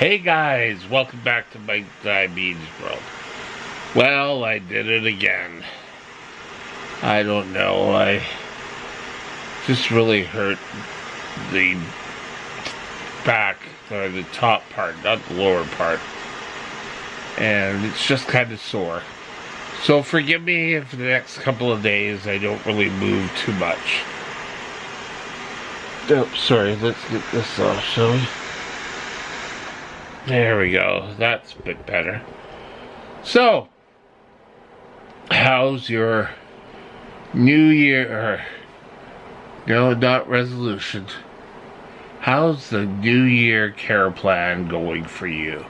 Hey guys, welcome back to my diabetes world. Well, I did it again. I don't know, I just really hurt the back, or the top part, not the lower part. And it's just kind of sore. So forgive me if the next couple of days I don't really move too much. Oh, sorry, let's get this off, shall we? There we go. That's a bit better. So, how's your New Year? No, not resolution. How's the New Year care plan going for you?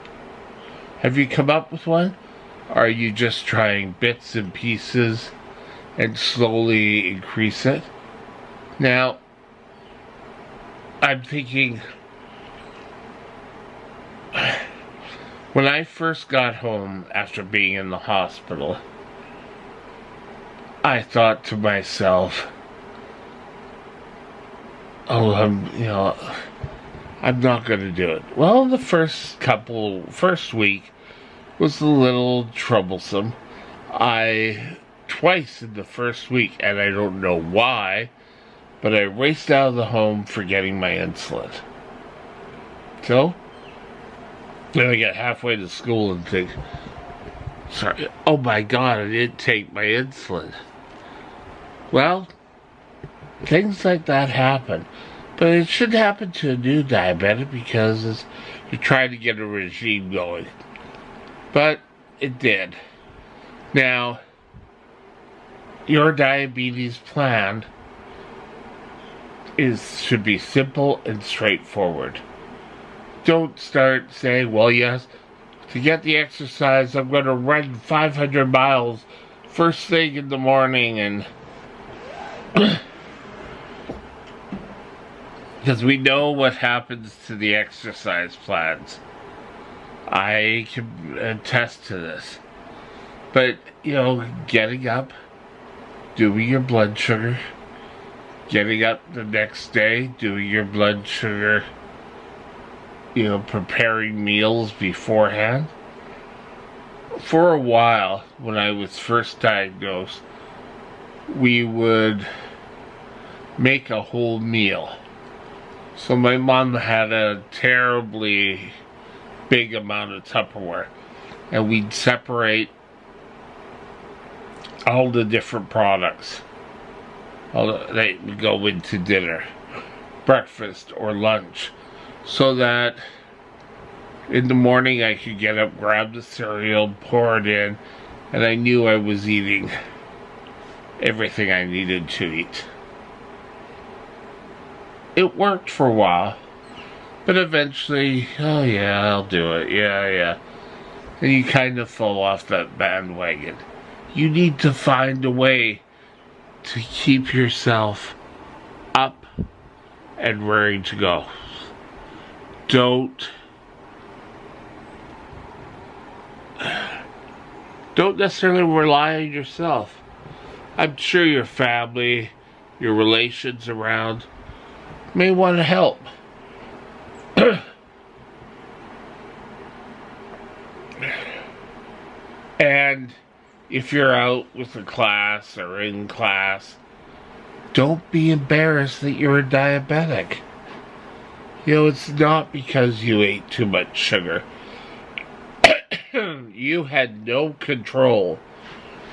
Have you come up with one? Are you just trying bits and pieces and slowly increase it? Now, I'm thinking, when I first got home after being in the hospital, I thought to myself, oh, I'm not going to do it. Well, the first week was a little troublesome. Twice in the first week, and I don't know why, but I raced out of the home forgetting my insulin. So, then I get halfway to school and think, sorry, oh my God, I didn't take my insulin. Well, things like that happen. But it shouldn't happen to a new diabetic because you're trying to get a regime going. But it did. Now, your diabetes plan should be simple and straightforward. Don't start saying, well, yes, to get the exercise, I'm going to run 500 miles first thing in the morning, and because we know what happens to the exercise plans. I can attest to this. But, getting up, doing your blood sugar, getting up the next day, doing your blood sugar, preparing meals beforehand. For a while, when I was first diagnosed, we would make a whole meal. So my mom had a terribly big amount of Tupperware, and we'd separate all the different products that would go into dinner, breakfast, or lunch, so that in the morning I could get up, grab the cereal, pour it in, and I knew I was eating everything I needed to eat. It worked for a while, but eventually, oh yeah, I'll do it, yeah. And you kind of fall off that bandwagon. You need to find a way to keep yourself up and ready to go. Don't necessarily rely on yourself. I'm sure your family your relations around may want to help. And if you're out with a class or in class, don't be embarrassed that you're a diabetic. You know, it's not because you ate too much sugar. You had no control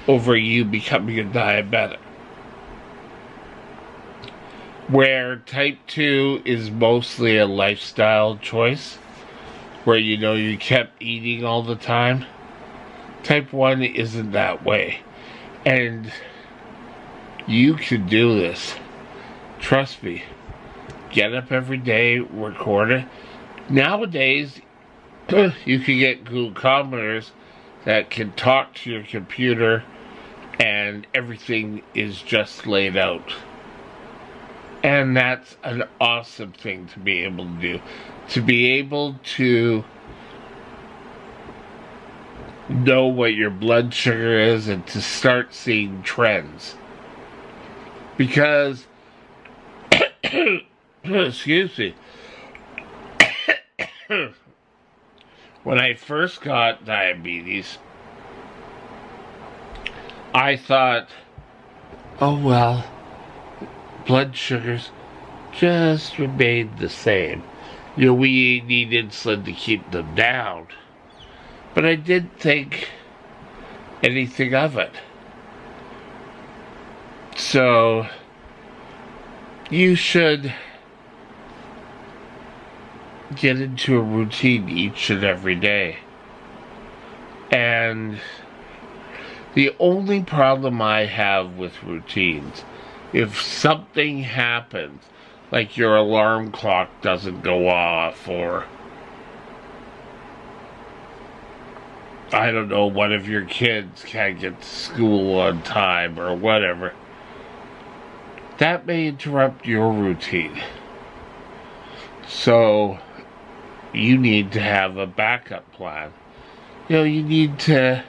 over you becoming a diabetic. Where type 2 is mostly a lifestyle choice, where you know you kept eating all the time, type 1 isn't that way. And you can do this. Trust me. Get up every day, record it. Nowadays, you can get glucometers that can talk to your computer and everything is just laid out. And that's an awesome thing to be able to do. To be able to know what your blood sugar is and to start seeing trends. Because, excuse me, when I first got diabetes, I thought, oh well, blood sugars just remained the same. You know, we need insulin to keep them down. But I didn't think anything of it. So, you should get into a routine each and every day. And the only problem I have with routines, if something happens, like your alarm clock doesn't go off, or I don't know, one of your kids can't get to school on time or whatever, that may interrupt your routine. So you need to have a backup plan. You know, you need to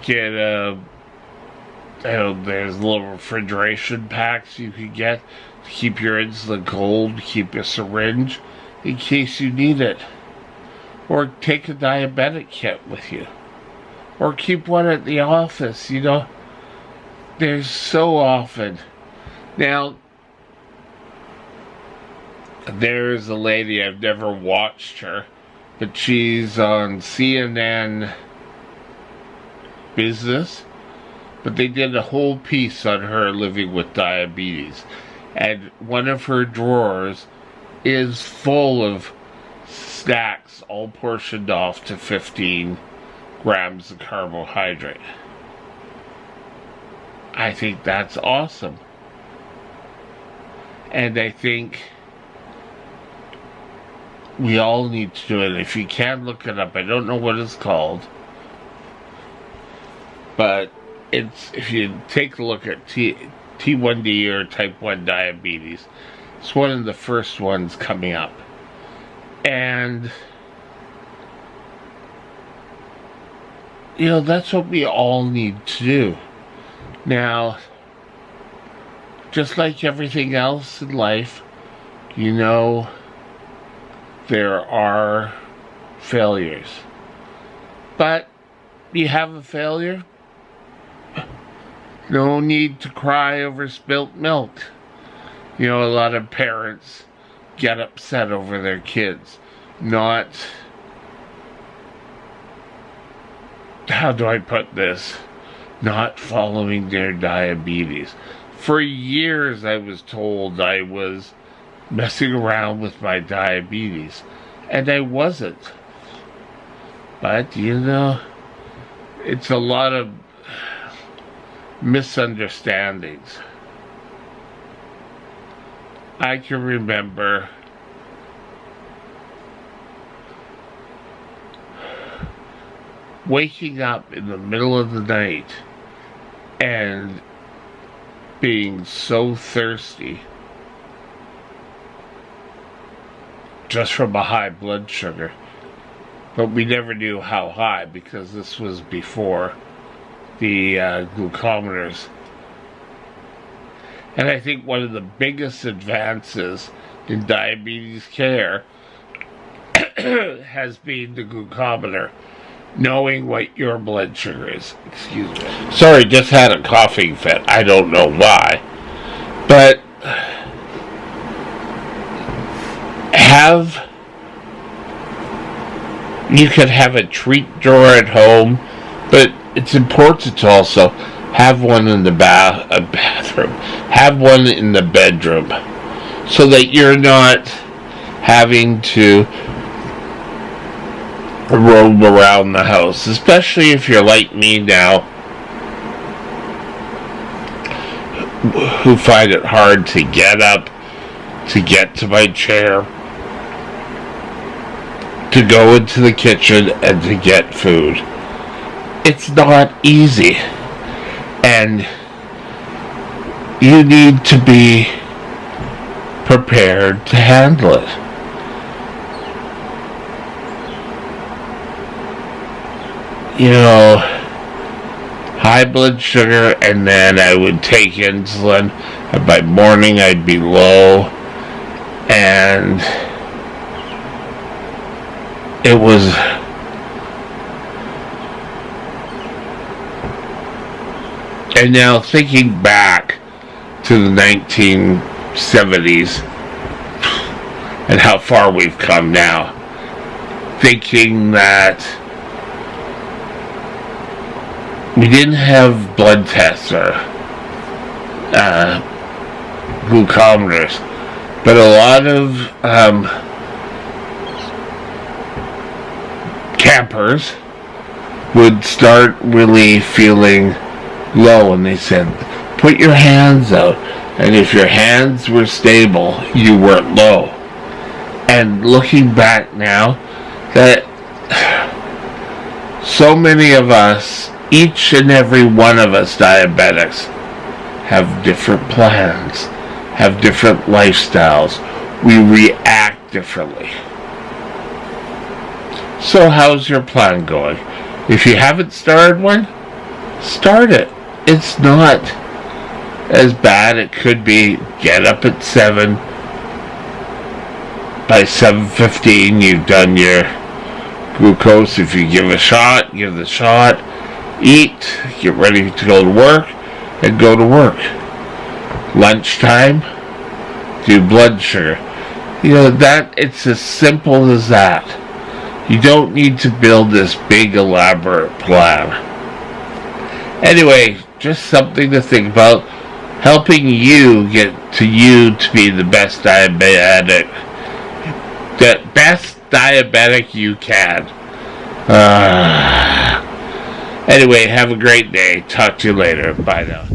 get there's little refrigeration packs you can get to keep your insulin cold, keep a syringe in case you need it. Or take a diabetic kit with you. Or keep one at the office, you know. There's so often. Now, there's a lady, I've never watched her, but she's on CNN Business. But they did a whole piece on her living with diabetes. And one of her drawers is full of snacks, all portioned off to 15 grams of carbohydrate. I think that's awesome. And I think we all need to do it. If you can, look it up. I don't know what it's called. But if you take a look at T1D or type 1 diabetes, it's one of the first ones coming up. And, you know, that's what we all need to do. Now, just like everything else in life, you know, there are failures. But you have a failure, no need to cry over spilt milk. You know, a lot of parents get upset over their kids not, how do I put this, not following their diabetes. For years I was told I was messing around with my diabetes, and I wasn't. But, you know, it's a lot of misunderstandings. I can remember waking up in the middle of the night and being so thirsty just from a high blood sugar. But we never knew how high because this was before the glucometers. And I think one of the biggest advances in diabetes care has been the glucometer, knowing what your blood sugar is. Excuse me. Sorry, just had a coughing fit. I don't know why. But you could have a treat drawer at home, but it's important to also have one in the bathroom, have one in the bedroom, so that you're not having to roam around the house, especially if you're like me now, who find it hard to get up, to get to my chair, to go into the kitchen and to get food. It's not easy, and you need to be prepared to handle it. You know, high blood sugar, and then I would take insulin, and by morning I'd be low, and it was and now thinking back to the 1970s and how far we've come now, thinking that we didn't have blood tests or glucometers, but a lot of campers would start really feeling low, and they said, put your hands out, and if your hands were stable, you weren't low. And looking back now, that so many of us, each and every one of us diabetics, have different plans, have different lifestyles. We react differently. So how's your plan going? If you haven't started one, start it. It's not as bad. It could be get up at 7. By 7:15 you've done your glucose. If you give the shot, eat, get ready to go to work, and go to work. Lunchtime, do blood sugar. You know, that it's as simple as that. You don't need to build this big elaborate plan. Anyway, just something to think about, helping you get to be the best diabetic you can. Anyway, have a great day. Talk to you later. Bye now.